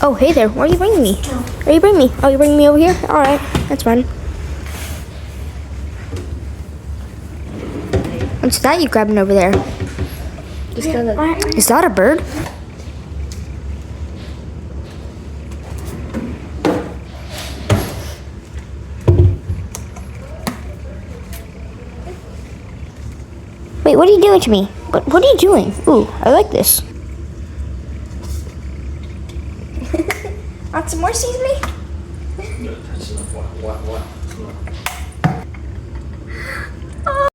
Oh, hey there. Where are you bringing me? Where are you bringing me? Oh, you're bringing me over here? Alright, that's fine. What's that you grabbing over there? Is that a bird? Wait, what are you doing to me? What are you doing? Ooh, I like this. Want some more seasoning? No, that's enough. What?